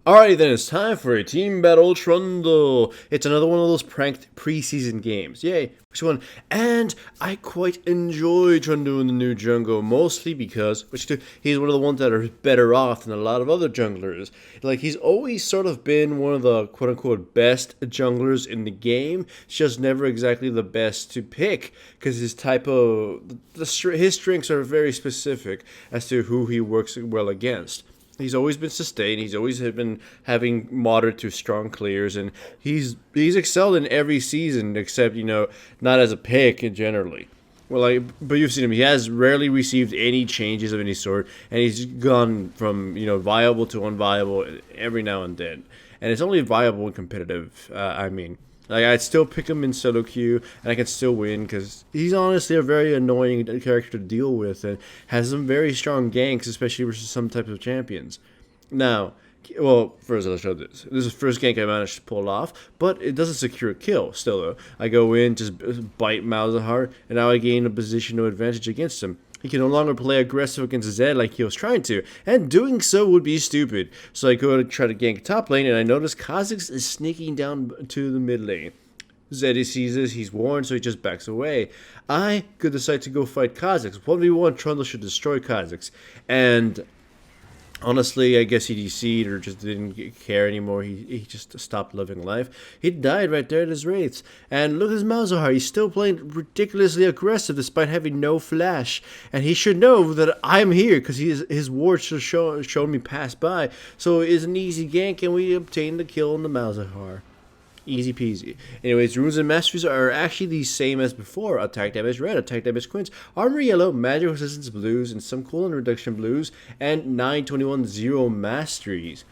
Alrighty then, it's time for a team battle Trundle. It's another one of those pranked preseason games. Yay, which one? And I quite enjoy Trundle in the new jungle, mostly because he's one of the ones that are better off than a lot of other junglers. Like, he's always sort of been one of the quote-unquote best junglers in the game. It's just never exactly the best to pick, because his his strengths are very specific as to who he works well against. He's always been sustained. He's always been having moderate to strong clears, and he's excelled in every season, except not as a pick generally. Well, but you've seen him. He has rarely received any changes of any sort, and he's gone from viable to unviable every now and then. And it's only viable and competitive. Like, I'd still pick him in solo queue, and I can still win, because he's honestly a very annoying character to deal with, and has some very strong ganks, especially versus some types of champions. Now, well, first I'll show this. This is the first gank I managed to pull off, but it doesn't secure a kill, still though. I go in, just bite Malzahar, and now I gain a position of advantage against him. He can no longer play aggressive against Zed like he was trying to, and doing so would be stupid. So I go to try to gank top lane, and I notice Kha'Zix is sneaking down to the mid lane. Zed sees this, he's warned, so he just backs away. I could decide to go fight Kha'Zix. 1v1, Trundle should destroy Kha'Zix. And honestly, I guess he DC'd or just didn't care anymore. He just stopped living life. He died right there at his wraiths. And look at his Malzahar. He's still playing ridiculously aggressive despite having no flash. And he should know that I'm here because his ward should shown me pass by. So it's an easy gank, and we obtain the kill on the Malzahar. Easy peasy. Anyways, runes and masteries are actually the same as before. Attack damage red, attack damage quints, armor yellow, magic resistance blues, and some cooldown reduction blues, and 921 0 masteries.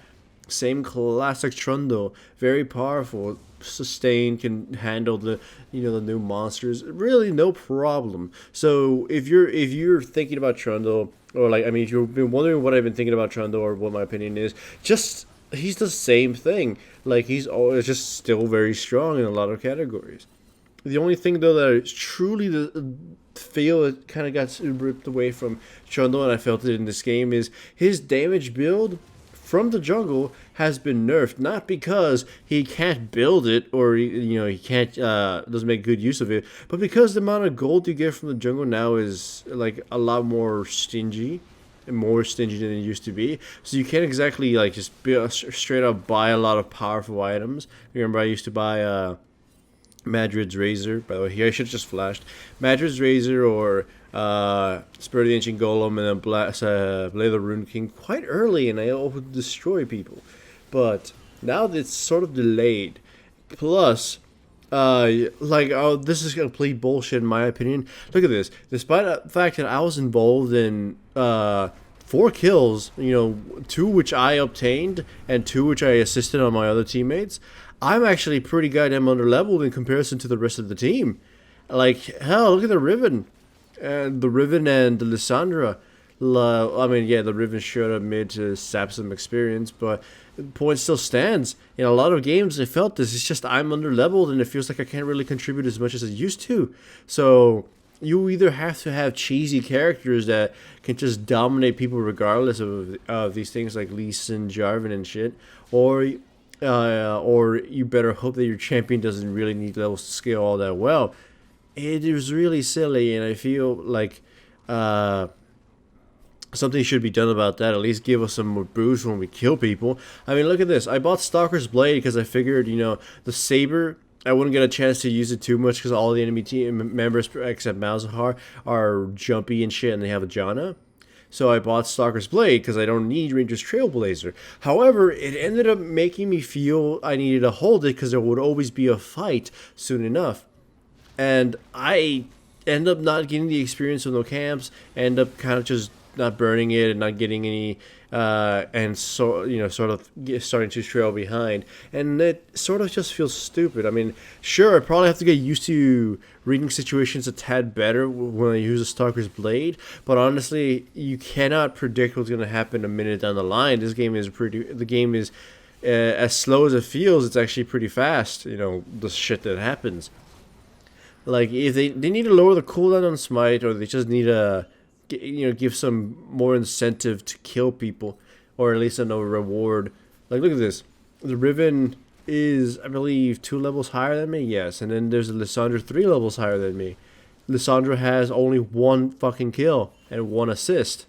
Same classic Trundle. Very powerful. Sustain, can handle the the new monsters. Really no problem. So if you're thinking about Trundle, or if you've been wondering what I've been thinking about Trundle or what my opinion is, he's the same thing. Like, he's always just still very strong in a lot of categories. The only thing, though, that I truly feel it kind of got ripped away from Trundle, and I felt it in this game, is his damage build from the jungle has been nerfed. Not because he can't build it, or he can't doesn't make good use of it, but because the amount of gold you get from the jungle now is like a lot more stingy. More stingy than it used to be, so you can't exactly just straight up buy a lot of powerful items. Remember, I used to buy Madrid's Razor. By the way, here I should have just flashed Madrid's Razor or Spirit of the Ancient Golem, and then Blade of the Rune King quite early, and I would destroy people. But now it's sort of delayed. Plus, this is complete bullshit in my opinion. Look at this. Despite the fact that I was involved in 4 kills, 2 which I obtained and 2 which I assisted on my other teammates, I'm actually pretty goddamn underleveled in comparison to the rest of the team. Like, hell, look at the Riven. The Riven and the Lissandra. The Riven showed up mid to sap some experience, but the point still stands. In a lot of games, I felt this. It's just I'm underleveled, and it feels like I can't really contribute as much as I used to. So you either have to have cheesy characters that can just dominate people regardless of these things like Lee Sin, Jarvan, and shit, or you better hope that your champion doesn't really need levels to scale all that well. It is really silly, and I feel like something should be done about that. At least give us some more boost when we kill people. I mean, look at this. I bought Stalker's Blade because I figured, the Saber, I wouldn't get a chance to use it too much because all the enemy team members except Malzahar are jumpy and shit, and they have a Janna. So I bought Stalker's Blade because I don't need Ranger's Trailblazer. However, it ended up making me feel I needed to hold it because there would always be a fight soon enough. And I end up not getting the experience with no camps, end up kind of just not burning it and not getting any and so sort of starting to trail behind, and it sort of just feels stupid. I mean, sure, I probably have to get used to reading situations a tad better when I use a Stalker's Blade, but honestly, you cannot predict what's going to happen a minute down the line. The game is as slow as it feels. It's actually pretty fast, the shit that happens. Like, if they need to lower the cooldown on Smite, or they just need to give some more incentive to kill people, or at least a reward Like, look at this. The Riven is, I believe, 2 levels higher than me. Yes, and then there's a Lissandra 3 levels higher than me. Lissandra has only 1 fucking kill and 1 assist.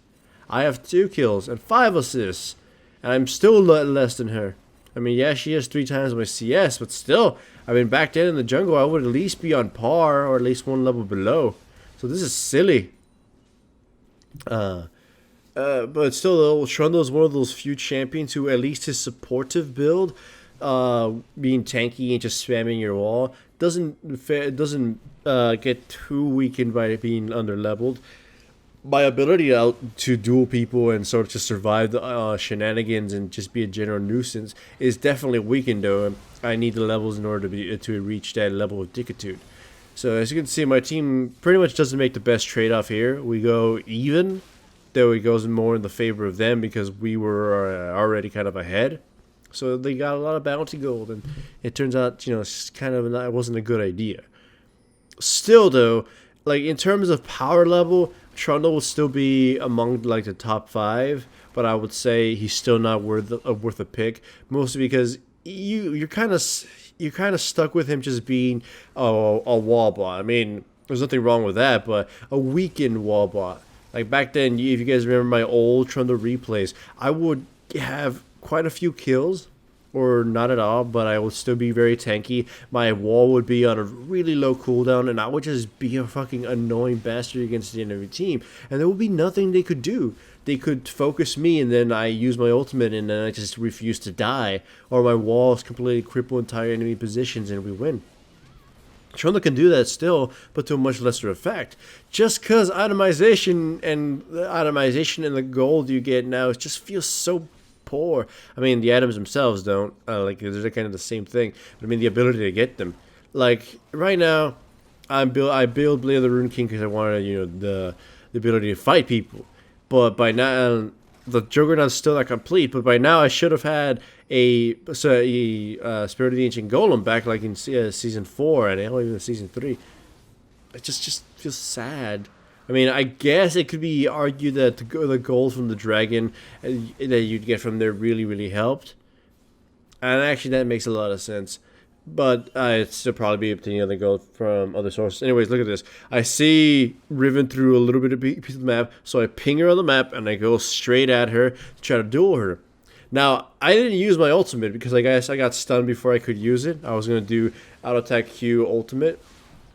I have 2 kills and 5 assists, and I'm still less than her. I mean, yeah, she has 3 times my CS, but still, I mean, back then in the jungle, I would at least be on par or at least 1 level below. So this is silly. But still, though, Trundle is one of those few champions who, at least his supportive build, being tanky and just spamming your wall, doesn't get too weakened by being under-leveled. My ability to duel people and sort of just survive the shenanigans and just be a general nuisance is definitely weakened, though. I need the levels in order to reach that level of Dickitude. So as you can see, my team pretty much doesn't make the best trade-off here. We go even, though it goes more in the favor of them because we were already kind of ahead. So they got a lot of bounty gold, and it turns out, it's kind of it wasn't a good idea. Still, though, like in terms of power level, Trundle will still be among like the top 5, but I would say he's still not worth a pick, mostly because you're kind of stuck with him just being a wall bot. I mean, there's nothing wrong with that, but a weakened wall bot. Like back then, if you guys remember my old Trundle replays, I would have quite a few kills, or not at all, but I would still be very tanky. My wall would be on a really low cooldown, and I would just be a fucking annoying bastard against the enemy team, and there would be nothing they could do. They could focus me, and then I use my ultimate, and then I just refuse to die, or my walls completely cripple entire enemy positions, and we win. Trundle can do that still, but to a much lesser effect. Just because itemization and the gold you get now just feels so poor. I mean, the items themselves don't. Like, they're kind of the same thing. But I mean, the ability to get them. Like, right now, I build Blade of the Rune King because I wanted, the ability to fight people. But by now, the Juggernaut's still not complete. But by now, I should have had a Spirit of the Ancient Golem back, like in Season 4 and even Season 3. It just feels sad. I mean, I guess it could be argued that the gold from the dragon that you'd get from there really, really helped. And actually, that makes a lot of sense. But it'd still probably be obtaining other gold from other sources. Anyways, look at this. I see Riven through a little bit of piece of the map, so I ping her on the map, and I go straight at her to try to duel her. Now, I didn't use my ultimate because I guess I got stunned before I could use it. I was going to do auto attack Q ultimate,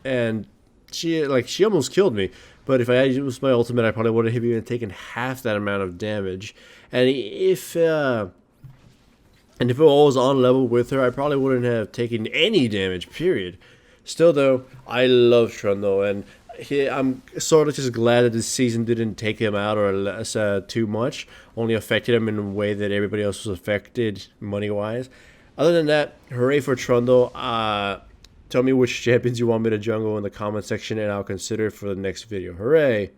and she almost killed me. But if I had used my ultimate, I probably would have even taken half that amount of damage. And if it was on level with her, I probably wouldn't have taken any damage, period. Still, though, I love Trundle, and I'm sort of just glad that this season didn't take him out or less too much. Only affected him in a way that everybody else was affected money-wise. Other than that, hooray for Trundle. Tell me which champions you want me to jungle in the comment section, and I'll consider it for the next video. Hooray!